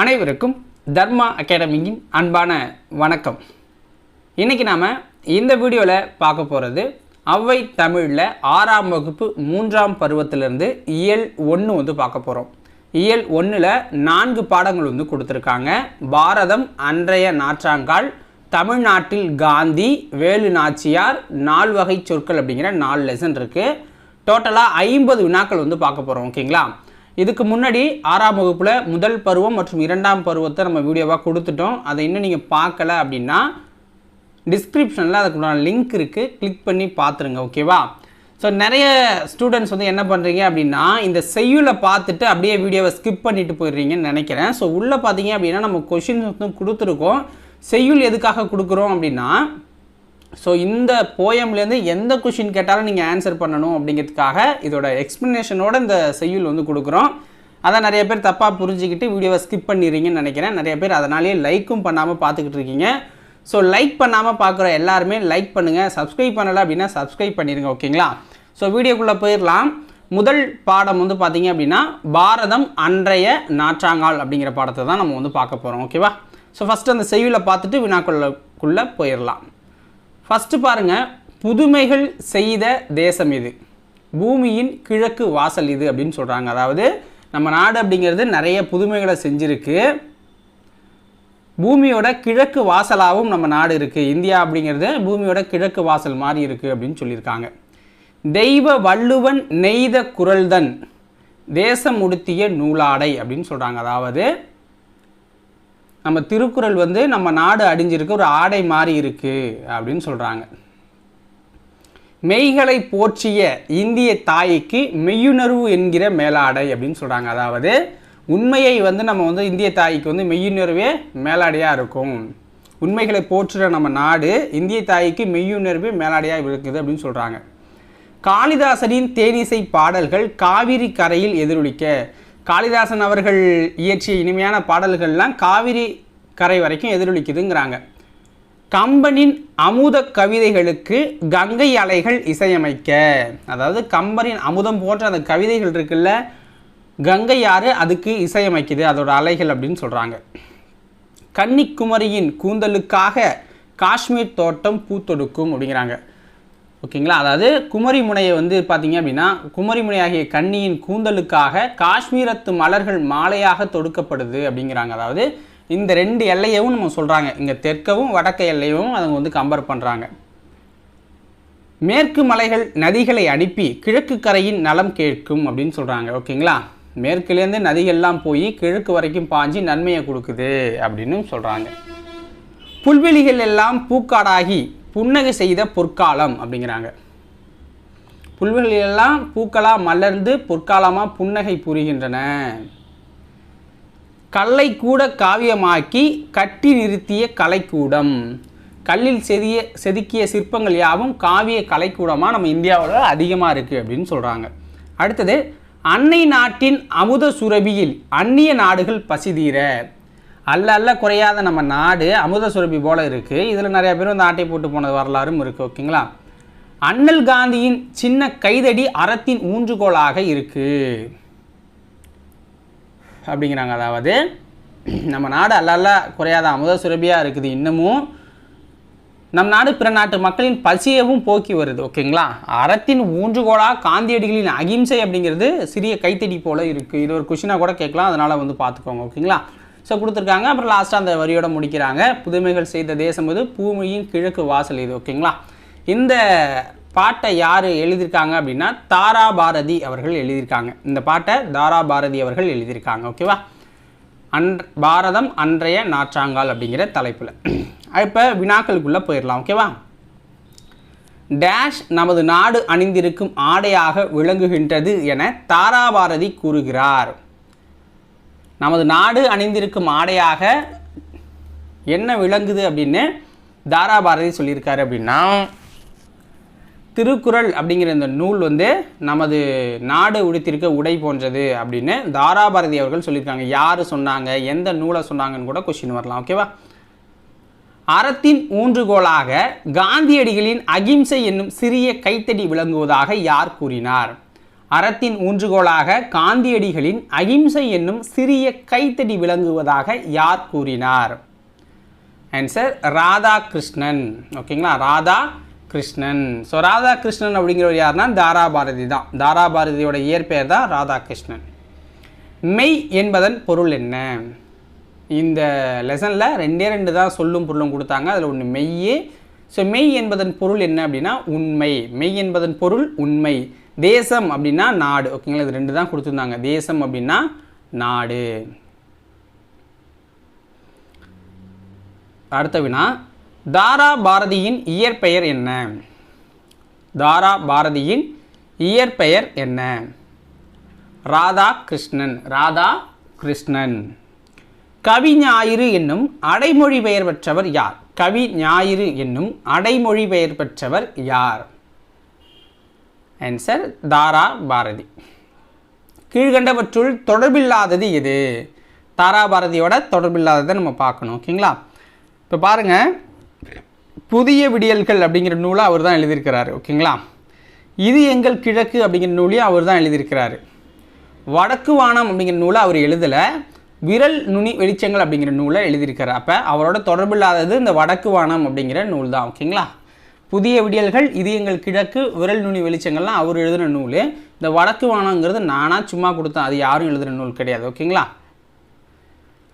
அனைவருக்கும் தர்மா அகாடமியின் அன்பான வணக்கம். இன்றைக்கி நாம் இந்த வீடியோவில் பார்க்க போகிறது ஔவை தமிழில் 6ஆம் வகுப்பு 3ஆம் பருவத்திலிருந்து இயல் 1 வந்து பார்க்க போகிறோம். இயல் 1ல் 4 பாடங்கள் வந்து கொடுத்துருக்காங்க. பாரதம், அன்றைய நாற்றாங்கால், தமிழ்நாட்டில் காந்தி, வேலு நாச்சியார், 4 வகை சொற்கள் அப்படிங்கிற 4 லெசன் இருக்குது. டோட்டலாக 50 வினாக்கள் வந்து பார்க்க போகிறோம். ஓகேங்களா? இதுக்கு முன்னாடி 6ஆம் வகுப்பில் முதல் பருவம் மற்றும் 2ஆம் பருவத்தை நம்ம வீடியோவாக கொடுத்துட்டோம். அதை இன்னும் நீங்கள் பார்க்கல அப்படின்னா டிஸ்கிரிப்ஷனில் அதுக்குண்டான லிங்க் இருக்குது, கிளிக் பண்ணி பார்த்துருங்க. ஓகேவா? ஸோ நிறைய ஸ்டூடெண்ட்ஸ் வந்து என்ன பண்ணுறீங்க அப்படின்னா இந்த செய்யுளை பார்த்துட்டு அப்படியே வீடியோவை ஸ்கிப் பண்ணிட்டு போயிடுறீங்கன்னு நினைக்கிறேன். ஸோ உள்ளே பார்த்தீங்க அப்படின்னா நம்ம கொஷின்ஸ் வந்து கொடுத்துருக்கோம். செய்யுள் எதுக்காக கொடுக்குறோம் அப்படின்னா ஸோ இந்த போயம்லேருந்து எந்த கொஷின் கேட்டாலும் நீங்கள் ஆன்சர் பண்ணணும் அப்படிங்கிறதுக்காக இதோட எக்ஸ்ப்ளனேஷனோட இந்த செய்யுள் வந்து கொடுக்குறோம். அதை நிறைய பேர் தப்பாக புரிஞ்சுக்கிட்டு வீடியோவை ஸ்கிப் பண்ணிடுறீங்கன்னு நினைக்கிறேன். நிறைய பேர் அதனாலேயே லைக்கும் பண்ணாமல் பார்த்துக்கிட்டு இருக்கீங்க. ஸோ லைக் பண்ணாமல் பார்க்குற எல்லாருமே லைக் பண்ணுங்கள். சப்ஸ்கிரைப் பண்ணலை அப்படின்னா சப்ஸ்கிரைப் பண்ணிடுங்க. ஓகேங்களா? ஸோ வீடியோக்குள்ளே போயிடலாம். முதல் பாடம் வந்து பார்த்தீங்க அப்படின்னா பாரதம், அன்றைய நாற்றாங்கால் அப்படிங்கிற பாடத்தை தான் நம்ம வந்து பார்க்க போகிறோம். ஓகேவா? ஸோ ஃபஸ்ட்டு அந்த செய்யுளை பார்த்துட்டு வினாக்குள்ளே போயிடலாம். ஃபஸ்ட்டு பாருங்கள், புதுமைகள் செய்த தேசம் இது, பூமியின் கிழக்கு வாசல் இது அப்படின்னு சொல்கிறாங்க. அதாவது நம்ம நாடு அப்படிங்கிறது நிறைய புதுமைகளை செஞ்சுருக்கு. பூமியோட கிழக்கு வாசலாகவும் நம்ம நாடு இருக்குது. இந்தியா அப்படிங்கிறது பூமியோட கிழக்கு வாசல் மாதிரி இருக்குது அப்படின்னு சொல்லியிருக்காங்க. தெய்வ வள்ளுவன் நெய்த குரல்தன், தேசம் உடுத்திய நூலாடை அப்படின்னு சொல்கிறாங்க. அதாவது நம்ம திருக்குறள் வந்து நம்ம நாடு அடிஞ்சிருக்கு, ஒரு ஆடை மாதிரி இருக்குது அப்படின்னு சொல்கிறாங்க. மெய்களை போற்றிய இந்திய தாய்க்கு மெய்யுணர்வு என்கிற மேலாடை அப்படின்னு சொல்கிறாங்க. அதாவது உண்மையை வந்து நம்ம வந்து இந்திய தாய்க்கு வந்து மெய்யுணர்வே மேலாடையாக இருக்கும். உண்மைகளை போற்றுற நம்ம நாடு இந்திய தாய்க்கு மெய்யுணர்வே மேலாடையாக இருக்குது அப்படின்னு சொல்கிறாங்க. காளிதாசனின் தேனிசை பாடல்கள் காவிரி கரையில் எதிரொலிக்க, காளிதாசன் அவர்கள் இயற்றிய இனிமையான பாடல்கள்லாம் காவிரி கரை வரைக்கும் எதிரொலிக்குதுங்கிறாங்க. கம்பனின் அமுத கவிதைகளுக்கு கங்கை அலைகள் இசையமைக்க, அதாவது கம்பனின் அமுதம் போன்ற அந்த கவிதைகள் இருக்குல்ல, கங்கை ஆறு அதுக்கு இசையமைக்குது, அதோட அலைகள் அப்படின்னு சொல்கிறாங்க. கன்னிக்குமரியின் கூந்தலுக்காக காஷ்மீர் தோட்டம் பூத்தொடுக்கும் அப்படிங்கிறாங்க. ஓகேங்களா? அதாவது குமரி முனையை வந்து பார்த்தீங்க அப்படின்னா குமரி முனையாகிய கன்னியின் கூந்தலுக்காக காஷ்மீரத்து மலர்கள் மாலையாக தொடுக்கப்படுது அப்படிங்கிறாங்க. அதாவது இந்த 2 எல்லையவும் நம்ம சொல்கிறாங்க. இங்கே தெற்கவும் வடக்கு எல்லையும் அவங்க வந்து கம்பேர் பண்ணுறாங்க. மேற்கு மலைகள் நதிகளை அனுப்பி கிழக்கு கரையின் நலம் கேட்கும் அப்படின்னு சொல்கிறாங்க. ஓகேங்களா? மேற்குலேருந்து நதிகள்லாம் போய் கிழக்கு வரைக்கும் பாஞ்சி நன்மையை கொடுக்குது அப்படின்னு சொல்கிறாங்க. புல்வெளிகள் எல்லாம் பூக்காடாகி புன்னகை செய்த பொற்காலம் அப்படிங்கிறாங்க. புல்வெளியெல்லாம் பூக்களாக மலர்ந்து பொற்காலமாக புன்னகை புரிகின்றன. கல்லை கூட காவியமாக்கி கட்டி நிறுத்திய கலைக்கூடம், கல்லில் செதுக்கிய சிற்பங்கள் யாவும் காவிய கலைக்கூடமாக நம்ம இந்தியாவில் அதிகமாக இருக்குது அப்படின்னு சொல்கிறாங்க. அடுத்தது, அன்னை நாட்டின் அமுத சுரபியில் அந்நிய நாடுகள் பசிதீர, அல்ல குறையாத நம்ம நாடு அமுத சுரபி போல் இருக்குது. இதில் நிறைய பேர் வந்து ஆட்டை போட்டு போனது வரலாறும் இருக்குது. ஓகேங்களா? அண்ணல் காந்தியின் சின்ன கைதடி அறத்தின் ஊன்றுகோலாக இருக்குது அப்படிங்கிறாங்க. அதாவது நம்ம நாடு அல்ல குறையாத அமுத சுரபியாக இருக்குது. இன்னமும் நம் நாடு பிற நாட்டு மக்களின் பசியவும் போக்கி வருது. ஓகேங்களா? அறத்தின் ஊன்றுகோலாக காந்தியடிகளின் அகிம்சை அப்படிங்கிறது சிறிய கைத்தடி போல் இருக்குது. இது ஒரு கொஷினாக கூட கேட்கலாம், அதனால் வந்து பார்த்துக்கோங்க. ஓகேங்களா? ஸோ கொடுத்துருக்காங்க. அப்புறம் லாஸ்ட்டாக அந்த வரியோட முடிக்கிறாங்க. புதுமைகள் செய்த தேசம் இது, பூமியின் கிழக்கு வாசல் இது. ஓகேங்களா? இந்த பாட்டை யார் எழுதியிருக்காங்க அப்படின்னா தாரா பாரதி அவர்கள் எழுதியிருக்காங்க. இந்த பாட்டை தாரா பாரதி அவர்கள் எழுதியிருக்காங்க. ஓகேவா? பாரதம், அன்றைய நாற்றாங்கால் அப்படிங்கிற தலைப்பில். இப்போ வினாக்களுக்குள்ளே போயிடலாம். ஓகேவா? டேஷ் நமது நாடு அணிந்திருக்கும் ஆடையாக விளங்குகின்றது என தாரா பாரதி கூறுகிறார். நமது நாடு அணிந்திருக்கும் ஆடையாக என்ன விளங்குது அப்படின்னு தாரா பாரதி சொல்லியிருக்காரு அப்படின்னா, திருக்குறள் அப்படிங்கிற இந்த நூல் வந்து நமது நாடு உடுத்திருக்க உடை போன்றது அப்படின்னு தாரா பாரதி அவர்கள் சொல்லியிருக்காங்க. யார் சொன்னாங்க, எந்த நூலை சொன்னாங்கன்னு கூட கொஸ்டின் வரலாம். ஓகேவா? அறத்தின் ஊன்றுகோலாக காந்தியடிகளின் அகிம்சை என்னும் சிறிய கைத்தடி விளங்குவதாக யார் கூறினார்? அறத்தின் ஊன்றுகோலாக காந்தியடிகளின் அகிம்சை என்னும் சிறிய கைத்தடி விளங்குவதாக யார் கூறினார்? ஆன்சர் ராதாகிருஷ்ணன். ஓகேங்களா, ராதாகிருஷ்ணன். ஸோ ராதாகிருஷ்ணன் அப்படிங்கிறவர் யாருன்னா தாராபாரதி தான். தாராபாரதியோட இயற்பெயர் தான் ராதாகிருஷ்ணன். மெய் என்பதன் பொருள் என்ன? இந்த லெசனில் ரெண்டு தான் சொல்லும் பொருளும் கொடுத்தாங்க. அதில் ஒன்று மெய்யே. ஸோ மெய் என்பதன் பொருள் என்ன அப்படின்னா உண்மை. மெய் என்பதன் பொருள் உண்மை. தேசம் அப்படின்னா நாடு. ஓகேங்களா, இது ரெண்டு தான் கொடுத்துருந்தாங்க. தேசம் அப்படின்னா நாடு. அடுத்த வினா, தாரா பாரதியின் இயற்பெயர் என்ன? தாரா பாரதியின் இயற்பெயர் என்ன? ராதாகிருஷ்ணன். ராதாகிருஷ்ணன். கவி ஞாயிறு என்னும் அடைமொழி பெயர் பெற்றவர் யார்? கவி ஞாயிறு என்னும் அடைமொழி பெயர் பெற்றவர் யார்? ஆன்சர் தாரா பாரதி. கீழ்கண்டவற்றுள் தொடர்பில்லாதது எது? தாரா பாரதியோட தொடர்பில்லாததை நம்ம பார்க்கணும். ஓகேங்களா, இப்போ பாருங்கள், புதிய விடியல்கள் அப்படிங்கிற நூலை அவர் தான் எழுதியிருக்கிறாரு. ஓகேங்களா, இது எங்கள் கிழக்கு அப்படிங்கிற நூலையும் அவர் தான் எழுதியிருக்கிறாரு. வடக்கு வானம் அப்படிங்கிற நூலை அவர் எழுதலை, விரல் நுனி வெளிச்சங்கள் அப்படிங்கிற நூலை எழுதியிருக்கிறார். அப்போ அவரோட தொடர்பில்லாதது இந்த வடக்கு வானம் அப்படிங்கிற நூல் தான். ஓகேங்களா, புதிய விடியல்கள், இது எங்கள் கிழக்கு, விரல் நுனி வெளிச்சங்கள்லாம் அவர் எழுதின நூல். இந்த வடக்கு வானங்கிறது நானாக சும்மா கொடுத்தேன், அது யாரும் எழுதுகிற நூல் கிடையாது. ஓகேங்களா,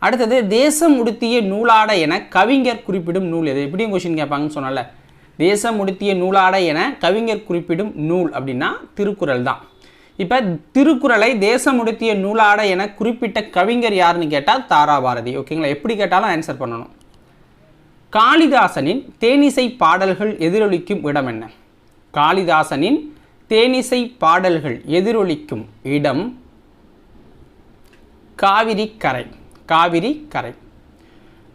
அடுத்தது தேசம் உடுத்திய நூலாடை என கவிஞர் குறிப்பிடும் நூல் எது? எப்படியும் கொஸ்டின் கேட்பாங்கன்னு சொன்னால. தேசம் உடுத்திய நூலாடை என கவிஞர் குறிப்பிடும் நூல் அப்படின்னா திருக்குறள் தான். இப்போ திருக்குறளை தேசம் உடுத்திய நூலாடை என குறிப்பிட்ட கவிஞர் யாருன்னு கேட்டால் தாராபாரதி. ஓகேங்களா, எப்படி கேட்டாலும் ஆன்சர் பண்ணணும். காளிதாசனின் தேனிசை பாடல்கள் எதிரொலிக்கும் இடம் என்ன? காளிதாசனின் தேனிசை பாடல்கள் எதிரொலிக்கும் இடம் காவிரி கரை. காவிரி கரை.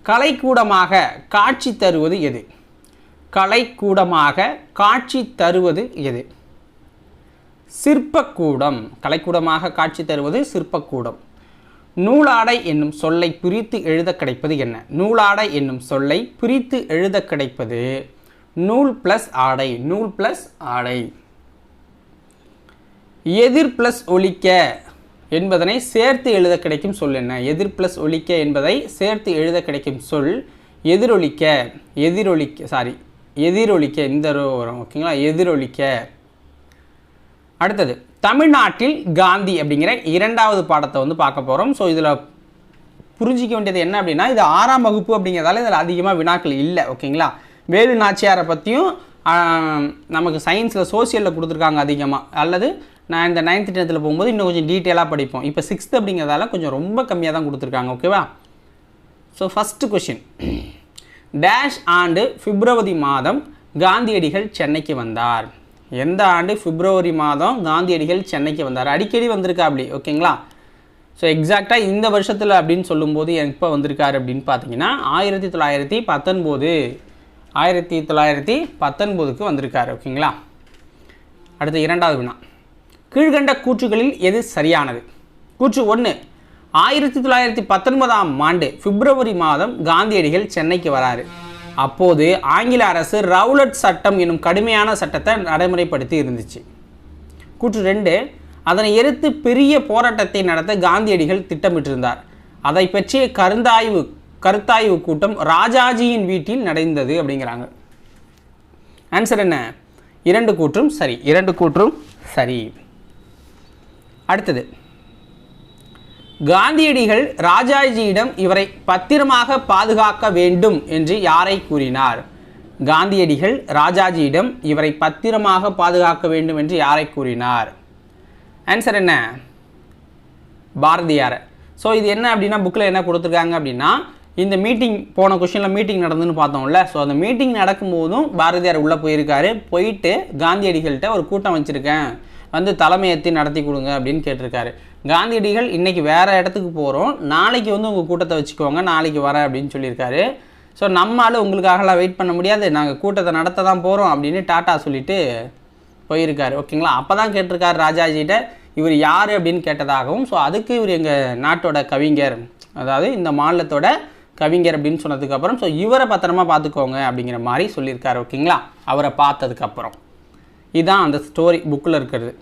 கலைக்கூடமாக காட்சி தருவது எது? கலைக்கூடமாக காட்சி தருவது எது? சிற்பக்கூடம். கலைக்கூடமாக காட்சி தருவது சிற்பக்கூடம். நூலாடை என்னும் சொல்லை பிரித்து எழுத கிடைப்பது என்ன? நூலாடை என்னும் சொல்லை பிரித்து எழுத கிடைப்பது நூல் பிளஸ் ஆடை. நூல் பிளஸ் ஆடை. எதிர் பிளஸ் ஒலிக்க என்பதனை சேர்த்து எழுத கிடைக்கும் சொல் என்ன? எதிர் பிளஸ் ஒலிக்க என்பதை சேர்த்து எழுத கிடைக்கும் சொல் எதிரொலிக்க. எதிரொலிக்க இந்த வரும். ஓகேங்களா, எதிரொலிக்க. அடுத்தது, தமிழ்நாட்டில் காந்தி அப்படிங்கிற இரண்டாவது பாடத்தை வந்து பார்க்க போகிறோம். ஸோ இதில் புரிஞ்சிக்க வேண்டியது என்ன அப்படின்னா, இது 6ஆம் வகுப்பு அப்படிங்கிறதால இதில் அதிகமாக வினாக்கள் இல்லை. ஓகேங்களா, வேலு நாச்சியாரை பற்றியும் நமக்கு சயின்ஸில் சோசியலில் கொடுத்துருக்காங்க அதிகமாக. அல்லது நான் இந்த 9th 10th போகும்போது இன்னும் கொஞ்சம் டீட்டெயிலாக படிப்போம். இப்போ 6th அப்படிங்கிறதால கொஞ்சம் ரொம்ப கம்மியாக தான் கொடுத்துருக்காங்க. ஓகேவா, ஸோ ஃபஸ்ட்டு கொஷின், டேஷ் ஆண்டு பிப்ரவரி மாதம் காந்தியடிகள் சென்னைக்கு வந்தார்? எந்த ஆண்டு பிப்ரவரி மாதம் காந்தியடிகள் சென்னைக்கு வந்தார்? அடிக்கடி வந்திருக்கா அப்படி. ஓகேங்களா, ஸோ எக்ஸாக்டாக இந்த வருஷத்தில் அப்படின்னு சொல்லும்போது எப்போ வந்திருக்காரு அப்படின்னு பார்த்தீங்கன்னா 1919க்கு வந்திருக்காரு. ஓகேங்களா, அடுத்து இரண்டாவது வினா, கீழ்கண்ட கூற்றுகளில் எது சரியானது? கூற்று 1, 1919ஆம் ஆண்டு பிப்ரவரி மாதம் காந்தியடிகள் சென்னைக்கு வராரு. அப்போது ஆங்கில அரசு ரவுலட் சட்டம் என்னும் கடுமையான சட்டத்தை நடைமுறைப்படுத்தி இருந்துச்சு. கூற்று 2, அதனை எதிர்த்து பெரிய போராட்டத்தை நடத்த காந்தியடிகள் திட்டமிட்டிருந்தார். அதை பற்றிய கருத்தாய்வு கூட்டம் ராஜாஜியின் வீட்டில் நடந்தது அப்படிங்கிறாங்க. ஆன்சர் என்ன? 2 கூற்றும் சரி. 2 கூற்றும் சரி. அடுத்தது, காந்தியடிகள் ராஜாஜியிடம் இவரை பத்திரமாக பாதுகாக்க வேண்டும் என்று யாரை கூறினார்? காந்தியடிகள் ராஜாஜியிடம் இவரை பத்திரமாக பாதுகாக்க வேண்டும் என்று யாரை கூறினார்? ஆன்சர் என்ன? பாரதியார். ஸோ இது என்ன அப்படின்னா, புக்கில் என்ன கொடுத்துருக்காங்க அப்படின்னா, இந்த மீட்டிங் போன கொஸ்டினில் மீட்டிங் நடந்துன்னு பார்த்தோம்ல. ஸோ அந்த மீட்டிங் நடக்கும்போதும் பாரதியார் உள்ளே போயிட்டு காந்தியடிகள்கிட்ட ஒரு கூட்டம் வச்சுருக்கேன், வந்து தலைமையேற்றி நடத்தி கொடுங்க அப்படின்னு கேட்டிருக்காரு. காந்தியடிகள் இன்றைக்கி வேறு இடத்துக்கு போகிறோம், நாளைக்கு வந்து உங்கள் கூட்டத்தை வச்சுக்கோங்க, நாளைக்கு வரேன் அப்படின்னு சொல்லியிருக்காரு. ஸோ நம்மளால் உங்களுக்காகலாம் வெயிட் பண்ண முடியாது, நாங்கள் கூட்டத்தை நடத்த தான் போகிறோம் அப்படின்னு டாட்டா சொல்லிவிட்டு போயிருக்காரு. ஓகேங்களா, அப்போ தான் கேட்டிருக்காரு ராஜாஜிகிட்ட இவர் யார் அப்படின்னு கேட்டதாகவும், ஸோ அதுக்கு இவர் எங்கள் நாட்டோட கவிஞர், அதாவது இந்த மாநிலத்தோட கவிஞர் அப்படின்னு சொன்னதுக்கப்புறம், ஸோ இவரை பத்திரமா பார்த்துக்கோங்க அப்படிங்கிற மாதிரி சொல்லியிருக்காரு. ஓகேங்களா, அவரை பார்த்ததுக்கப்புறம். இதுதான் அந்த ஸ்டோரி புக்கில் இருக்கிறது.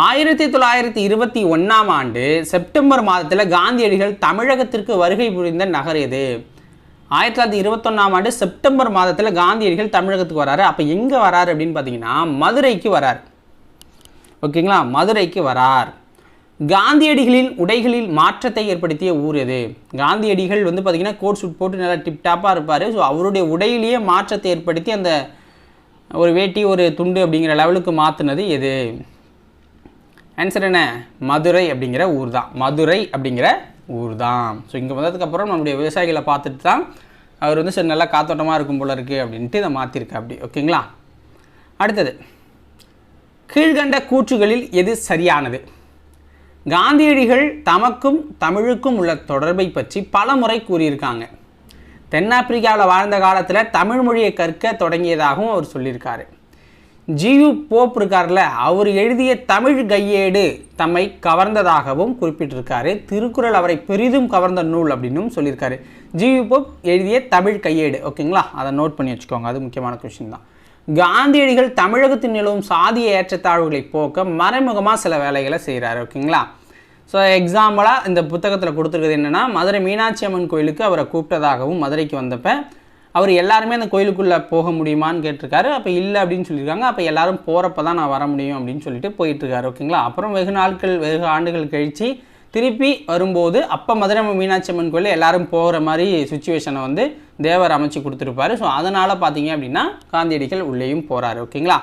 1921ஆம் ஆண்டு செப்டம்பர் மாதத்தில் காந்தியடிகள் தமிழகத்திற்கு வருகை புரிந்த நகர் எது? 1921ஆம் ஆண்டு செப்டம்பர் மாதத்தில் காந்தியடிகள் தமிழகத்துக்கு வராரு. அப்போ எங்கே வராரு அப்படின்னு பார்த்தீங்கன்னா மதுரைக்கு வரார். ஓகேங்களா, மதுரைக்கு வரார். காந்தியடிகளின் உடைகளில் மாற்றத்தை ஏற்படுத்திய ஊர் எது? காந்தியடிகள் வந்து பார்த்தீங்கன்னா கோட் சூட் போட்டு நல்லா டிப்டாப்பாக இருப்பார். ஸோ அவருடைய உடையிலேயே மாற்றத்தை ஏற்படுத்தி அந்த ஒரு வேட்டி ஒரு துண்டு அப்படிங்கிற லெவலுக்கு மாற்றினது எது? ஆன்சர் என்ன? மதுரை அப்படிங்கிற ஊர் தான். மதுரை அப்படிங்கிற ஊர் தான். ஸோ இங்கே வந்ததுக்கப்புறம் நம்முடைய விவசாயிகளை பார்த்துட்டு தான் அவர் வந்து சரி நல்லா காத்தோட்டமாக இருக்கும் போல இருக்குது அப்படின்ட்டு இதை மாற்றிருக்கா அப்படி. ஓகேங்களா, அடுத்தது கீழ்கண்ட கூற்றுகளில் எது சரியானது? காந்தியடிகள் தமக்கும் தமிழுக்கும் உள்ள தொடர்பை பற்றி பல முறை கூறியிருக்காங்க. தென்னாப்பிரிக்காவில் வாழ்ந்த காலத்தில் தமிழ் மொழியை கற்க தொடங்கியதாகவும் அவர் சொல்லியிருக்காரு. ஜியு போப் இருக்கார்ல, அவர் எழுதிய தமிழ் கையேடு தம்மை கவர்ந்ததாகவும் குறிப்பிட்டிருக்காரு. திருக்குறள் அவரை பெரிதும் கவர்ந்த நூல் அப்படின்னும் சொல்லியிருக்காரு. ஜியு போப் எழுதிய தமிழ் கையேடு. ஓகேங்களா, அதை நோட் பண்ணி வச்சுக்கோங்க, அது முக்கியமான கொஸ்டின் தான். காந்தியடிகள் தமிழகத்தில் நிலவும் சாதிய ஏற்றத்தாழ்வுகளை போக்க மறைமுகமாக சில வேலைகளை செய்கிறாரு. ஓகேங்களா, ஸோ எக்ஸாம்பிளாக இந்த புத்தகத்தில் கொடுத்துருக்கிறது என்னென்னா, மதுரை மீனாட்சி அம்மன் கோயிலுக்கு அவரை கூப்பிட்டதாகவும் மதுரைக்கு வந்தப்போ அவர் எல்லாருமே அந்த கோயிலுக்குள்ளே போக முடியுமான்னு கேட்டிருக்காரு. அப்போ இல்லை அப்படின்னு சொல்லியிருக்காங்க. அப்போ எல்லாரும் போகிறப்ப தான் நான் வர முடியும் அப்படின்னு சொல்லிட்டு போயிட்டுருக்காரு. ஓகேங்களா, அப்புறம் வெகு ஆண்டுகள் கழித்து திருப்பி வரும்போது அப்போ மதுரை மீனாட்சி அம்மன் கோயிலில் எல்லாரும் போகிற மாதிரி சுச்சுவேஷனை வந்து தேவர் அமைச்சு கொடுத்துருப்பாரு. ஸோ அதனால் பார்த்தீங்க அப்படின்னா காந்தியடிகள் உள்ளேயும் போகிறாரு. ஓகேங்களா,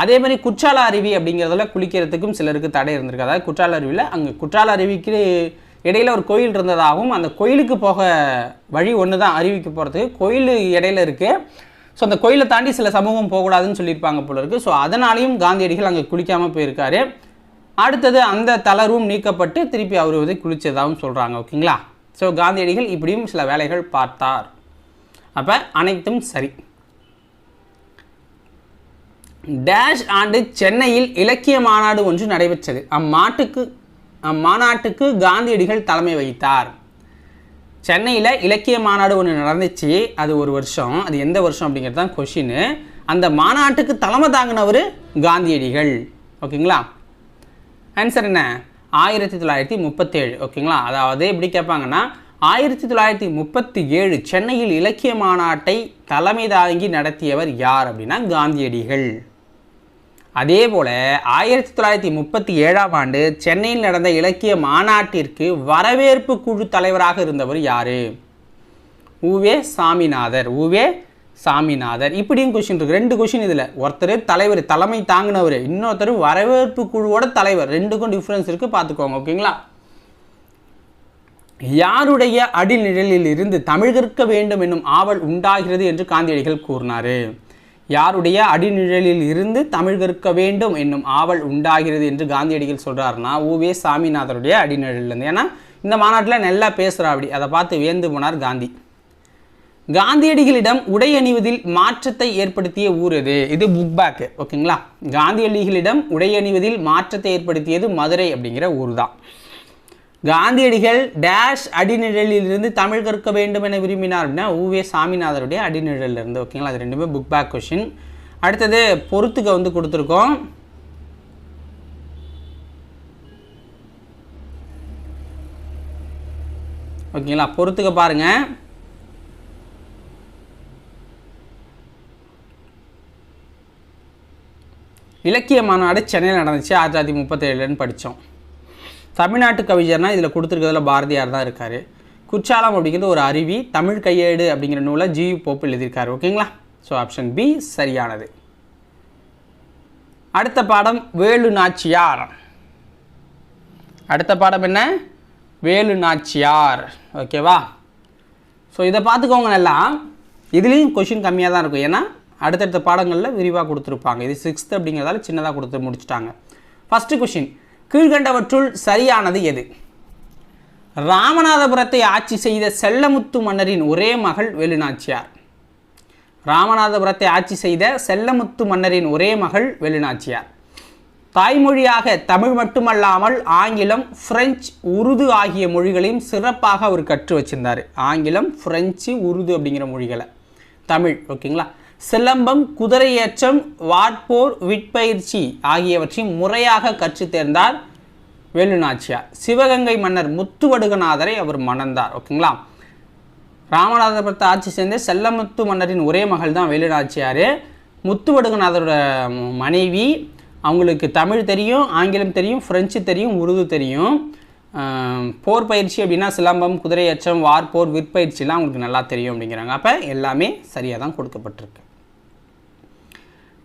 அதே மாதிரி குற்றால அருவி அப்படிங்கிறதுல குளிக்கிறதுக்கும் சிலருக்கு தடை இருந்திருக்கு. அதாவது குற்றால அருவியில் அங்கே குற்றால அருவிக்கு இடையில் ஒரு கோயில் இருந்ததாகவும் அந்த கோயிலுக்கு போக வழி ஒன்று தான், அருவிக்கு போகிறதுக்கு கோயில் இடையில இருக்குது. ஸோ அந்த கோயிலை தாண்டி சில சமூகம் போகக்கூடாதுன்னு சொல்லியிருப்பாங்க போல இருக்குது. ஸோ அதனாலையும் காந்தியடிகள் அங்கே குளிக்காமல் போயிருக்காரு. அடுத்தது அந்த தளர்வும் நீக்கப்பட்டு திருப்பி அவர் வந்து குளித்ததாகவும் சொல்கிறாங்க. ஓகேங்களா, ஸோ காந்தியடிகள் இப்படியும் சில வேலைகள் பார்த்தார். அப்போ அனைத்தும் சரி. டேஷ் ஆண்டு சென்னையில் இலக்கிய மாநாடு ஒன்று நடைபெற்றது. அம்மாநாட்டுக்கு காந்தியடிகள் தலைமை வகித்தார். சென்னையில் இலக்கிய மாநாடு ஒன்று நடந்துச்சு, அது ஒரு வருஷம். அது எந்த வருஷம் அப்படிங்கிறது தான் கொஷின். அந்த மாநாட்டுக்கு தலைமை தாங்கினவர் காந்தியடிகள். ஓகேங்களா, ஆன்சர் என்ன? 1937. ஓகேங்களா, அதாவது எப்படி கேட்பாங்கன்னா 1937 சென்னையில் இலக்கிய மாநாட்டை தலைமை தாங்கி நடத்தியவர் யார் அப்படின்னா காந்தியடிகள். அதே போல் 1937ஆம் ஆண்டு சென்னையில் நடந்த இலக்கிய மாநாட்டிற்கு வரவேற்பு குழு தலைவராக இருந்தவர் யார்? உவே சாமிநாதர். இப்படியும் கொஸ்டின் இருக்குது. 2 கொஸ்டின் இதில். ஒருத்தர் தலைவர், தலைமை தாங்கினவர், இன்னொருத்தர் வரவேற்பு குழுவோட தலைவர். 2க்கும் டிஃப்ரென்ஸ் இருக்குது, பார்த்துக்கோங்க. ஓகேங்களா, யாருடைய அடிநிழலில் இருந்து தமிழ் கற்க வேண்டும் என்னும் ஆவல் உண்டாகிறது என்று காந்தியடிகள் கூறினார்? யாருடைய அடிநிழலில் இருந்து தமிழ் கற்க வேண்டும் என்னும் ஆவல் உண்டாகிறது என்று காந்தியடிகள் சொல்கிறாருன்னா உவே சாமிநாதருடைய அடிநிழலிருந்து. ஏன்னா இந்த மாநாட்டில் நல்லா பேசுகிறா, அப்படி அதை பார்த்து வியந்து போனார் காந்தி. காந்தியடிகளிடம் உடை அணிவதில் மாற்றத்தை ஏற்படுத்திய ஊர் எது? இது புக் பேக்கு. ஓகேங்களா, காந்தியடிகளிடம் உடை அணிவதில் மாற்றத்தை ஏற்படுத்தியது மதுரை அப்படிங்கிற ஊர் தான். காந்தியடிகள் டேஷ் அடிநிழலிலிருந்து தமிழ் கற்க வேண்டும் என விரும்பினார் அப்படின்னா உவே சாமிநாதருடைய அடிநிழலிருந்து. ஓகேங்களா, அது ரெண்டுமே புக் பேக் கொஷின். அடுத்தது பொறுத்துக்க வந்து கொடுத்துருக்கோம். ஓகேங்களா, பொறுத்துக்க பாருங்க. இலக்கிய மாநாடு சென்னையில் நடந்துச்சு 1937ன்னு படித்தோம். தமிழ்நாட்டு கவிஞர்னால் இதில் கொடுத்துருக்கிறதுல பாரதியார் தான் இருக்கார். குற்றாலம் அப்படிங்கிறது ஒரு அருவி. தமிழ் கையேடு அப்படிங்கிற நூலை ஜியு போப் எழுதியிருக்காரு. ஓகேங்களா, ஸோ ஆப்ஷன் பி சரியானது. அடுத்த பாடம் வேலு நாச்சியார். அடுத்த பாடம் என்ன? வேலு நாச்சியார். ஓகேவா, ஸோ இதை பார்த்துக்கோங்க நல்லா. இதுலேயும் கொஷின் கம்மியாக தான் இருக்கும், ஏன்னா அடுத்தடுத்த பாடங்களில் விரிவாக கொடுத்துருப்பாங்க. இது 6th அப்படிங்கிறதால சின்னதாக கொடுத்து முடிச்சுட்டாங்க. ஃபஸ்ட்டு கொஷின், கீழ்கண்டவற்றுள் சரியானது எது? ராமநாதபுரத்தை ஆட்சி செய்த செல்லமுத்து மன்னரின் ஒரே மகள் வேலுநாச்சியார். ராமநாதபுரத்தை ஆட்சி செய்த செல்லமுத்து மன்னரின் ஒரே மகள் வேலுநாச்சியார். தாய்மொழியாக தமிழ் மட்டுமல்லாமல் ஆங்கிலம், பிரெஞ்சு, உருது ஆகிய மொழிகளையும் சிறப்பாக அவர் கற்று வச்சிருந்தார். ஆங்கிலம், பிரெஞ்சு, உருது அப்படிங்கிற மொழிகளை, தமிழ். ஓகேங்களா, சிலம்பம், குதிரையேற்றம், வாட்போர், விற்பயிற்சி ஆகியவற்றை முறையாக கற்றுத் தேர்ந்தார் வேலு நாச்சியார். சிவகங்கை மன்னர் முத்துவடுகநாதரை அவர் மணந்தார். ஓகேங்களா, ராமநாதபுரத்தை ஆட்சி சேர்ந்த செல்லமுத்து மன்னரின் ஒரே மகள் தான் வேலு நாச்சியார். முத்துவடுகநாதரோட மனைவி. அவங்களுக்கு தமிழ் தெரியும், ஆங்கிலம் தெரியும், ஃப்ரெஞ்சு தெரியும், உருது தெரியும். போர் பயிற்சி அப்படின்னா சிலம்பம், குதிரையேற்றம், வார்போர், விற்பயிற்சிலாம் அவங்களுக்கு நல்லா தெரியும் அப்படிங்கிறாங்க. அப்போ எல்லாமே சரியாக தான் கொடுக்கப்பட்டிருக்கு.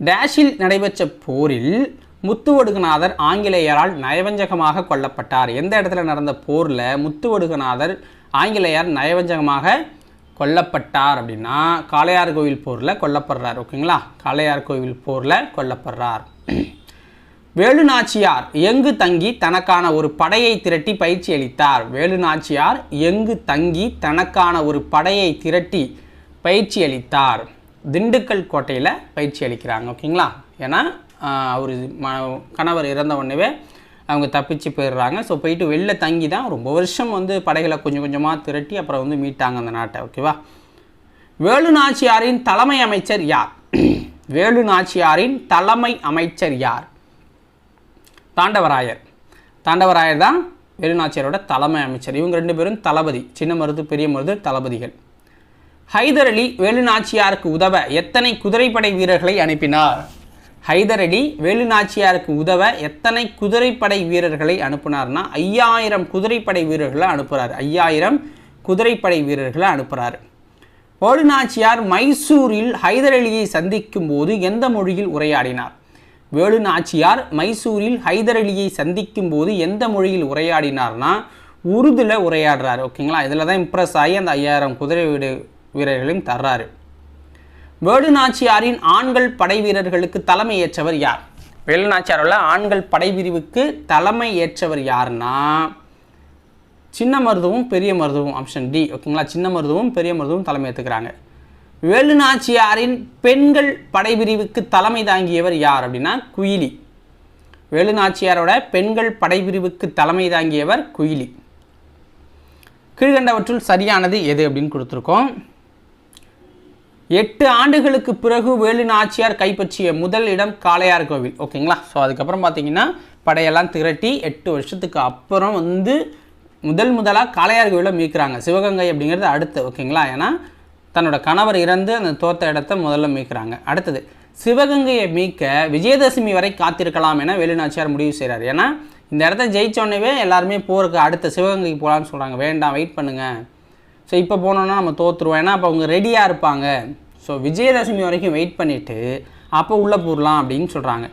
டேஷில் நடைபெற்ற போரில் முத்துவடுகநாதர் ஆங்கிலேயரால் நயவஞ்சகமாக கொல்லப்பட்டார். எந்த இடத்துல நடந்த போரில் முத்துவடுகநாதர் ஆங்கிலேயர் நயவஞ்சகமாக கொல்லப்பட்டார் அப்படின்னா காளையார் கோவில் போரில் கொல்லப்படுறார். ஓகேங்களா, காளையார் கோவில் போரில் கொல்லப்படுறார். வேலு நாச்சியார் எங்கு தங்கி தனக்கான ஒரு படையை திரட்டி பயிற்சி அளித்தார்? வேலு நாச்சியார் எங்கு தங்கி தனக்கான ஒரு படையை திரட்டி பயிற்சி அளித்தார்? திண்டுக்கல் கோட்டையில் பயிற்சி அளிக்கிறாங்க. ஓகேங்களா, ஏன்னா அவர் கணவர் இறந்த உடனே அவங்க தப்பிச்சு போயிடுறாங்க. ஸோ போயிட்டு வெளில தங்கி தான் ரொம்ப வருஷம் படைகளை கொஞ்சம் கொஞ்சமாக திரட்டி அப்புறம் மீட்டாங்க அந்த நாட்டை. ஓகேவா. வேலு நாச்சியாரின் தலைமை அமைச்சர் யார்? வேலு நாச்சியாரின் தலைமை அமைச்சர் யார்? தாண்டவராயர். தாண்டவராயர் தான் வேலு நாச்சியாரோட தலைமை அமைச்சர். இவங்க ரெண்டு பேரும் தளபதி, சின்ன மருது பெரிய மருது தளபதிகள். ஹைதர் அலி வேலு நாச்சியாருக்கு உதவ எத்தனை குதிரைப்படை வீரர்களை அனுப்பினார்? ஹைதர் அலி வேலு நாச்சியாருக்கு உதவ எத்தனை குதிரைப்படை வீரர்களை அனுப்புனார்னா 5000 குதிரைப்படை வீரர்களை அனுப்புகிறார். 5000 குதிரைப்படை வீரர்களை அனுப்புகிறார். வேலு நாச்சியார் மைசூரில் ஹைதர் அலியை சந்திக்கும் போது எந்த மொழியில் உரையாடினார்? வேலு நாச்சியார் மைசூரில் ஹைதர் அலியை சந்திக்கும் போது எந்த மொழியில் உரையாடினார்னா உருதுல உரையாடுறாரு. ஓகேங்களா, இதில் தான் இம்ப்ரெஸ் ஆகி அந்த 5000 குதிரை வீரர்களையும் தர்றாரு. வேலு நாச்சியாரின் ஆண்கள் படை வீரர்களுக்கு தலைமை ஏற்றவர் யார்? வேலு நாச்சியாரோட ஆண்கள் படை பிரிவுக்கு தலைமை ஏற்றவர் யாருன்னா சின்ன மருதுவும் பெரிய மருதுவும். Option D. ஓகேங்களா, சின்ன மருதுவும் பெரிய மருதுவும் தலைமை ஏற்றுக்கிறாங்க. வேலு நாச்சியாரின் பெண்கள் படைப்பிரிவுக்கு தலைமை தாங்கியவர் யார் அப்படின்னா குயிலி. வேலு நாச்சியாரோட பெண்கள் படைப்பிரிவுக்கு தலைமை தாங்கியவர் குயிலி. கீழ்கண்டவற்றுள் சரியானது எது அப்படின்னு கொடுத்துருக்கோம். 8 ஆண்டுகளுக்கு பிறகு வேலு நாச்சியார் கைப்பற்றிய முதல் இடம் காளையார் கோவில். ஓகேங்களா, ஸோ அதுக்கப்புறம் பார்த்தீங்கன்னா படையெல்லாம் திரட்டி 8 வருஷத்துக்கு அப்புறம் முதலாக காளையார் கோவிலை மீட்கிறாங்க. சிவகங்கை அப்படிங்கிறது அடுத்து. ஓகேங்களா, ஏன்னா தன்னோட கணவர் இறந்து அந்த தோத்த இடத்த முதல்ல மீட்கிறாங்க. அடுத்தது சிவகங்கையை மீட்க விஜயதசமி வரை காத்திருக்கலாம் என வேலு நாச்சியார் முடிவு செய்கிறார். ஏன்னா இந்த இடத்த ஜெயிச்சோடனே எல்லாருமே போருக்கு அடுத்த சிவகங்கைக்கு போகலான்னு சொல்கிறாங்க. வேண்டாம், வெயிட் பண்ணுங்கள், ஸோ இப்போ போனோன்னா நம்ம தோற்றுருவோம், ஏன்னா அப்போ அவங்க ரெடியாக இருப்பாங்க. ஸோ விஜயதசமி வரைக்கும் வெயிட் பண்ணிவிட்டு அப்போ உள்ளே போடலாம் அப்படின்னு சொல்கிறாங்க.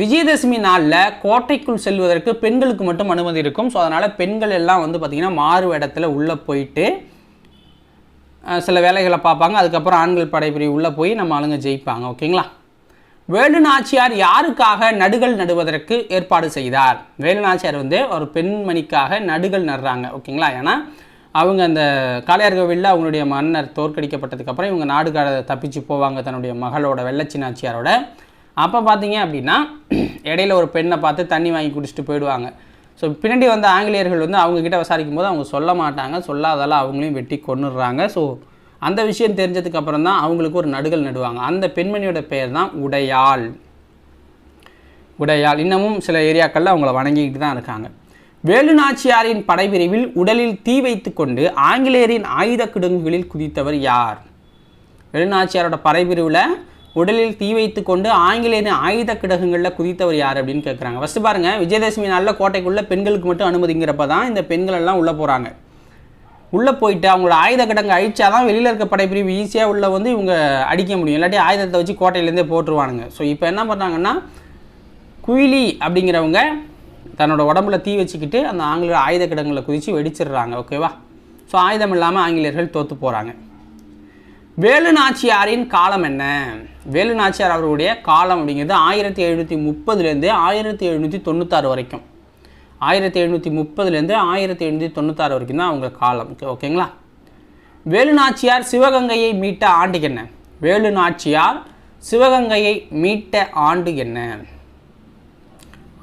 விஜயதசமி நாளில் கோட்டைக்குள் செல்வதற்கு பெண்களுக்கு மட்டும் அனுமதி இருக்கும். ஸோ அதனால் பெண்கள் எல்லாம் பார்த்திங்கன்னா மாறு இடத்துல உள்ளே போயிட்டு சில வேலைகளை பார்ப்பாங்க. அதுக்கப்புறம் ஆண்கள் படைப்பிரிவு உள்ளே போய் நம்ம ஆளுங்க ஜெயிப்பாங்க. ஓகேங்களா. வேலு நாச்சியார் யாருக்காக நடுகள் நடுவதற்கு ஏற்பாடு செய்தார்? வேலு நாச்சியார் ஒரு பெண்மணிக்காக நடுகள் நடுறாங்க. ஓகேங்களா, ஏன்னா அவங்க அந்த காளையார் கோவிலில் அவங்களுடைய மன்னர் தோற்கடிக்கப்பட்டதுக்கப்புறம் இவங்க நாடு தப்பிச்சு போவாங்க தன்னுடைய மகளோட வெள்ளச்சி நாச்சியாரோட. அப்போ பார்த்தீங்க அப்படின்னா இடையில ஒரு பெண்ணை பார்த்து தண்ணி வாங்கி குடிச்சிட்டு போயிடுவாங்க. ஸோ பின்னாடி ஆங்கிலேயர்கள் அவங்கக்கிட்ட விசாரிக்கும் போது அவங்க சொல்ல மாட்டாங்க. சொல்லாதால அவங்களையும் வெட்டி கொன்னுடுறாங்க. ஸோ அந்த விஷயம் தெரிஞ்சதுக்கு அப்புறம் தான் அவங்களுக்கு ஒரு நடுகள் நடுவாங்க. அந்த பெண்மணியோட பெயர் தான் உடையாள். இன்னமும் சில ஏரியாக்களில் அவங்கள வணங்கிக்கிட்டு தான் இருக்காங்க. வேலு நாச்சியாரின் படைப்பிரிவில் உடலில் தீ வைத்து கொண்டு ஆங்கிலேயரின் ஆயுத கிடங்குகளில் குதித்தவர் யார்? வேலு நாச்சியாரோட படைப்பிரிவில் உடலில் தீ வைத்து கொண்டு ஆங்கிலேயரின் ஆயுத கிடங்குகளில் குதித்தவர் யார் அப்படின்னு கேட்குறாங்க. ஃபஸ்ட்டு பாருங்கள், விஜயதசமி நாளில் கோட்டைக்குள்ளே பெண்களுக்கு மட்டும் அனுமதிங்கிறப்ப தான் இந்த பெண்கள் எல்லாம் உள்ளே போகிறாங்க. உள்ளே போயிட்டு அவங்களோட ஆயுத கிடங்கு அழிச்சா தான் வெளியில் இருக்க படைப்பிரிவு ஈஸியாக உள்ள இவங்க அடிக்க முடியும். இல்லாட்டி ஆயுதத்தை வச்சு கோட்டையிலேருந்தே போட்டுருவானுங்க. ஸோ இப்போ என்ன பண்ணுறாங்கன்னா குயிலி அப்படிங்கிறவங்க தன்னோட உடம்புல தீ வச்சுக்கிட்டு அந்த ஆங்கிலேய ஆயுத கிடங்குல குதித்து வெடிச்சிடுறாங்க. ஓகேவா. ஸோ ஆயுதம் இல்லாமல் ஆங்கிலேயர்கள் தோற்று போகிறாங்க. வேலு நாச்சியாரின் காலம் என்ன? வேலு நாச்சியார் அவருடைய காலம் அப்படிங்கிறது 1730 1796 வரைக்கும். 1730 1796 வரைக்கும் தான் அவங்க காலம். ஓகேங்களா. வேலு நாச்சியார் சிவகங்கையை மீட்ட ஆண்டு என்ன? வேலு நாச்சியார் சிவகங்கையை மீட்ட ஆண்டு என்ன?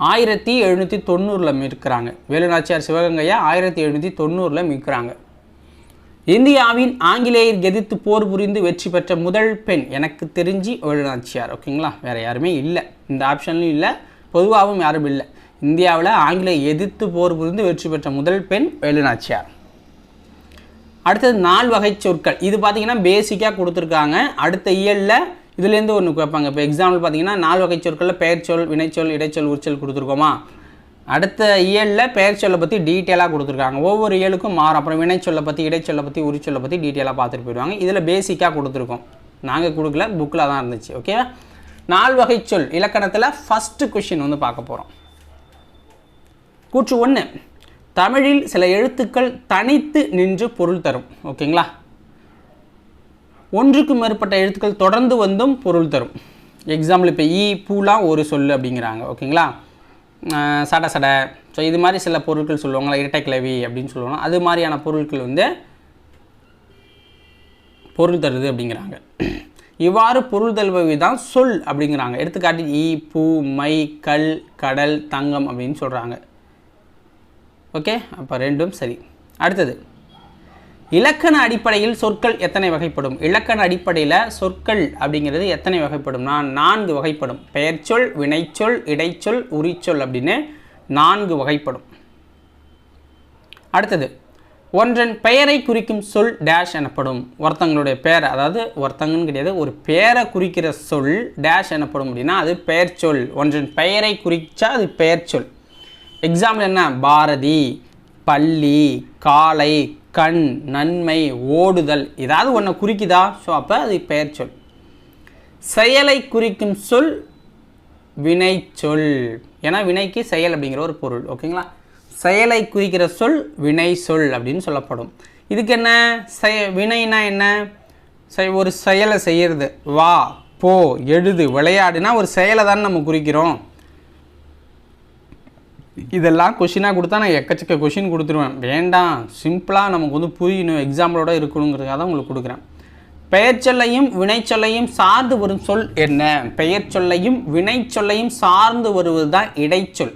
1790 மீட்கிறாங்க. வேலு நாச்சியார் சிவகங்கையை 1790 மீட்கிறாங்க. இந்தியாவின் ஆங்கிலேயர் எதிர்த்து போர் புரிந்து வெற்றி பெற்ற முதல் பெண் எனக்கு தெரிஞ்சு வேலுநாச்சியார். ஓகேங்களா, வேறு யாருமே இல்லை, இந்த ஆப்ஷன்லையும் இல்லை, பொதுவாகவும் யாரும் இல்லை. இந்தியாவில் ஆங்கிலேயர் எதிர்த்து போர் புரிந்து வெற்றி பெற்ற முதல் பெண் வேலுநாச்சியார். அடுத்தது 4 வகை சொற்கள். இது பார்த்தீங்கன்னா பேசிக்காக கொடுத்துருக்காங்க. அடுத்த இயலில் இதுலேருந்து ஒன்று கேட்பாங்க. இப்போ எக்ஸாம்பிள் பார்த்தீங்கன்னா 4 வகை சொற்களில் பெயர்ச்சொல், வினைச்சொல், இடைச்சொல், உரிச்சொல் கொடுத்துருக்கோமா. அடுத்த இயலில் பெயர்ச்சொல்லை பற்றி டீட்டெயிலாக கொடுத்துருக்காங்க. ஒவ்வொரு இயலுக்கும் மாறும். அப்புறம் வினைச்சொல்லை பற்றி, இடைச்சொல்லை பற்றி, உரிச்சொல்லை பற்றி டீட்டெயிலாக பார்த்துட்டு போயிடுவாங்க. இதில் பேசிக்காக கொடுத்துருக்கோம், நாங்கள் கொடுக்கல, புக்கில் தான் இருந்துச்சு. ஓகேவா. 4 வகை சொல் இலக்கணத்தில் ஃபஸ்ட்டு கொஷின் வந்து பார்க்க போகிறோம். கூற்று 1, தமிழில் சில எழுத்துக்கள் தனித்து நின்று பொருள் தரும். ஓகேங்களா, ஒன்றுக்கு மேற்பட்ட எழுத்துக்கள் தொடர்ந்து வந்தும் பொருள் தரும். எக்ஸாம்பிள் இப்போ ஈ பூலாம் ஒரு சொல் அப்படிங்கிறாங்க. ஓகேங்களா, சட சட, ஸோ இது மாதிரி சில பொருட்கள் சொல்லுவாங்களா, இரட்டை கிளவி அப்படின்னு சொல்லுவாங்க. அது மாதிரியான பொருட்கள் வந்து பொருள் தருது அப்படிங்கிறாங்க. இவ்வாறு பொருள் தருபவை தான் சொல் அப்படிங்கிறாங்க. எடுத்துக்காட்டி ஈ பூ மை கல் கடல் தங்கம் அப்படின்னு சொல்கிறாங்க. ஓகே, அப்போ ரெண்டும் சரி. அடுத்தது, இலக்கண அடிப்படையில் சொற்கள் எத்தனை வகைப்படும்? இலக்கண அடிப்படையில் சொற்கள் அப்படிங்கிறது எத்தனை வகைப்படும்னா 4 வகைப்படும். பெயர்ச்சொல், வினைச்சொல், இடைச்சொல், உரிச்சொல் அப்படின்னு 4 வகைப்படும். அடுத்தது, ஒன்றன் பெயரை குறிக்கும் சொல் டேஷ் எனப்படும். ஒருத்தங்களுடைய பெயர், அதாவது ஒருத்தங்கன்னு கிடையாது, ஒரு பெயரை குறிக்கிற சொல் டேஷ் எனப்படும் அப்படின்னா அது பெயர்ச்சொல். ஒன்றன் பெயரை குறிச்சா அது பெயர்ச்சொல். எக்ஸாம்பிள் என்ன, பாரதி, பள்ளி, காலை, கண், நன்மை, ஓடுதல், ஏதாவது ஒன்று குறிக்குதா, ஸோ அப்போ அது பெயர்ச்சொல். செயலை குறிக்கும் சொல் வினைச்சொல். ஏன்னா வினைக்கு செயல் அப்படிங்கிற ஒரு பொருள். ஓகேங்களா, செயலை குறிக்கிற சொல் வினை சொல் அப்படின்னு சொல்லப்படும். இதுக்கு என்ன, வினைனா என்ன, ஒரு செயலை செய்கிறது. வா, போ, எழுது, விளையாடுனா ஒரு செயலை தானே நம்ம குறிக்கிறோம். இதெல்லாம் கொஷினாக கொடுத்தா நான் எக்கச்சக்க கொஷின் கொடுத்துருவேன். வேண்டாம், சிம்பிளாக நமக்கு வந்து புரியணும், எக்ஸாம்பிளோட இருக்கணுங்கிறதுக்காக தான் உங்களுக்கு கொடுக்குறேன். பெயர் சொல்லையும் வினைச்சொல்லையும் சார்ந்து வரும் சொல் என்ன? பெயர் சொல்லையும் வினைச்சொல்லையும் சார்ந்து வருவது தான் இடைச்சொல்.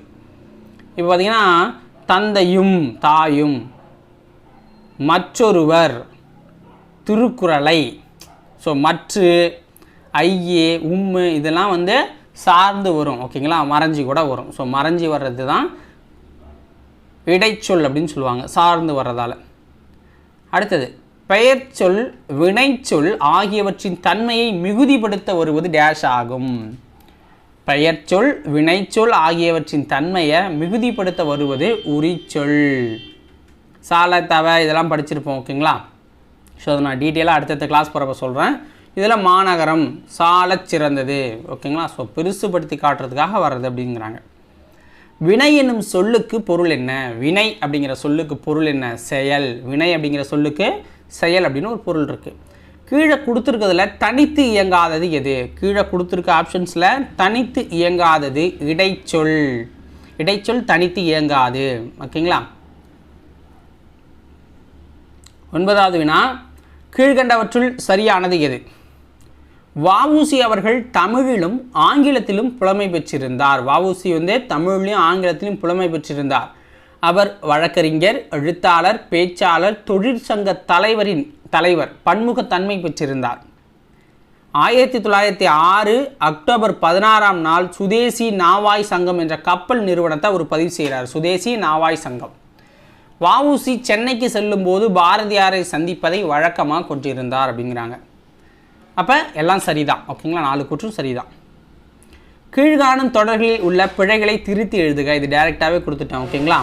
இப்போ பார்த்தீங்கன்னா தந்தையும் தாயும், மற்றொருவர், திருக்குறளை, ஸோ மற்று, ஐயே, உம்மு இதெல்லாம் வந்து சார்ந்து வரும். ஓகேங்களா, மறைஞ்சி கூட வரும். ஸோ மறைஞ்சி வர்றது தான் இடைச்சொல் அப்படின்னு சொல்லுவாங்க, சார்ந்து வர்றதால. அடுத்தது, பெயர் சொல் வினைச்சொல் ஆகியவற்றின் தன்மையை மிகுதிப்படுத்த வருவது டேஷ் ஆகும். பெயர் சொல் வினைச்சொல் ஆகியவற்றின் தன்மையை மிகுதிப்படுத்த வருவது உரிச்சொல். சால தவ இதெல்லாம் படிச்சிருப்போம். ஓகேங்களா, ஸோ அதை நான் டீட்டெயிலாக அடுத்தடுத்த கிளாஸ் போகிறப்ப சொல்கிறேன். இதில் மாநகரம், சால சிறந்தது. ஓகேங்களா, ஸோ பெருசுபடுத்தி காட்டுறதுக்காக வர்றது அப்படிங்கிறாங்க. வினை என்னும் சொல்லுக்கு பொருள் என்ன? வினை அப்படிங்கிற சொல்லுக்கு பொருள் என்ன? செயல். வினை அப்படிங்கிற சொல்லுக்கு செயல் அப்படின்னு ஒரு பொருள் இருக்குது. கீழே கொடுத்துருக்கிறதுல தனித்து இயங்காதது எது? கீழே கொடுத்துருக்க ஆப்ஷன்ஸில் தனித்து இயங்காதது இடைச்சொல். இடைச்சொல் தனித்து இயங்காது. ஓகேங்களா. 9வது வினா, கீழ்கண்டவற்றுள் சரியானது எது? வஉசி அவர்கள் தமிழிலும் ஆங்கிலத்திலும் புலமை பெற்றிருந்தார். வஉசி வந்து தமிழிலும் ஆங்கிலத்திலும் புலமை பெற்றிருந்தார். அவர் வழக்கறிஞர், எழுத்தாளர், பேச்சாளர், தொழிற்சங்க தலைவர், பன்முகத்தன்மை பெற்றிருந்தார். 1906 அக்டோபர் 16ஆம் நாள் சுதேசி நாவாய் சங்கம் என்ற கப்பல் நிறுவனத்தை அவர் பதிவு செய்கிறார். சுதேசி நாவாய் சங்கம். வஉசி சென்னைக்கு செல்லும்போது பாரதியாரை சந்திப்பதை வழக்கமாக கொண்டிருந்தார் அப்படிங்கிறாங்க. அப்போ எல்லாம் சரிதான். ஓகேங்களா, 4 கூற்றும் சரிதான். கீழ்காணும் தொடர்களில் உள்ள பிழைகளை திருத்தி எழுதுக. இது டைரெக்டாகவே கொடுத்துட்டேன். ஓகேங்களா.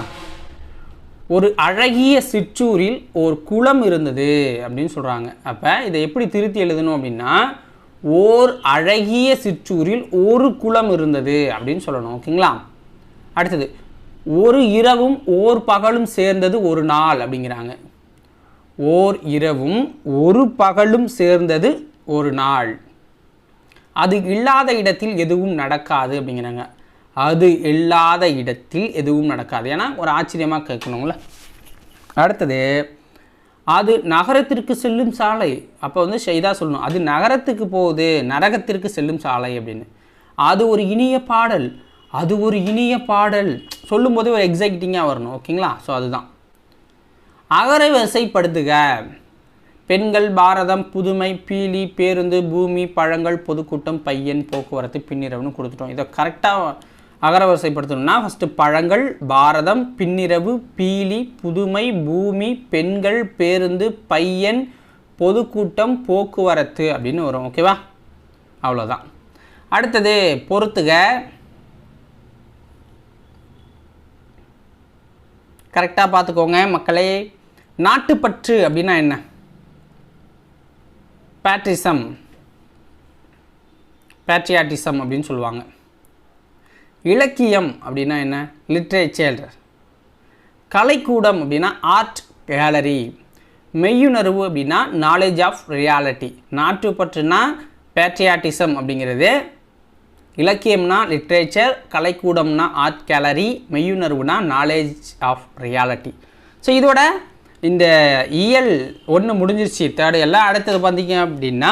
ஒரு அழகிய சிற்றூரில் ஒரு குளம் இருந்தது அப்படின்னு சொல்கிறாங்க. அப்போ இதை எப்படி திருத்தி எழுதணும் அப்படின்னா, ஓர் அழகிய சிற்றூரில் ஒரு குளம் இருந்தது அப்படின்னு சொல்லணும். ஓகேங்களா. அடுத்தது, ஒரு இரவும் ஓர் பகலும் சேர்ந்தது ஒரு நாள் அப்படிங்கிறாங்க. ஓர் இரவும் ஒரு பகலும் சேர்ந்தது ஒரு நாள். அது இல்லாத இடத்தில் எதுவும் நடக்காது அப்படிங்கிறாங்க. அது இல்லாத இடத்தில் எதுவும் நடக்காது. ஏன்னா ஒரு ஆச்சரியமாக கேட்கணுங்கள. அடுத்தது, அது நகரத்திற்கு செல்லும் சாலை. அப்போ வந்து இதாக சொல்லணும், அது நகரத்துக்கு போகுது, நரகத்திற்கு செல்லும் சாலை அப்படின்னு. அது ஒரு இனிய பாடல். அது ஒரு இனிய பாடல் சொல்லும்போது ஒரு எக்ஸைட்டிங்காக வரணும். ஓகேங்களா. ஸோ அதுதான். அகர வரிசைப்படுத்துக. பெண்கள், பாரதம், புதுமை, பீலி, பேருந்து, பூமி, பழங்கள், பொதுக்கூட்டம், பையன், போக்குவரத்து, பின்னிரவுன்னு கொடுத்துட்டோம். இதை கரெக்டாக அகரவரிசைப்படுத்தணும்னா ஃபஸ்ட்டு பழங்கள், பாரதம், பின்னிரவு, பீலி, புதுமை, பூமி, பெண்கள், பேருந்து, பையன், பொதுக்கூட்டம், போக்குவரத்து அப்படின்னு வரும். ஓகேவா? அவ்வளோதான். அடுத்தது பொறுத்துக. கரெக்டாக பார்த்துக்கோங்க மக்களே. நாட்டுப்பற்று அப்படின்னா என்ன? பேட்ரியாட்டிசம் அப்படின்னு சொல்லுவாங்க. இலக்கியம் அப்படின்னா என்ன? லிட்ரேச்சர். கலைக்கூடம் அப்படின்னா ஆர்ட் கேலரி. மெய்யுணர்வு அப்படின்னா நாலேஜ் ஆஃப் ரியாலிட்டி. நாட்டுப்பற்றுனா பேட்ரியாட்டிசம் அப்படிங்கிறது, இலக்கியம்னா லிட்ரேச்சர், கலைக்கூடம்னா ஆர்ட் கேலரி, மெய்யுணர்வுனா நாலேஜ் ஆஃப் ரியாலிட்டி. ஸோ இதோட இந்த இயல் 1 முடிஞ்சிருச்சு. தேர்டு எல்லாம் அடுத்தது பார்த்தீங்க அப்படின்னா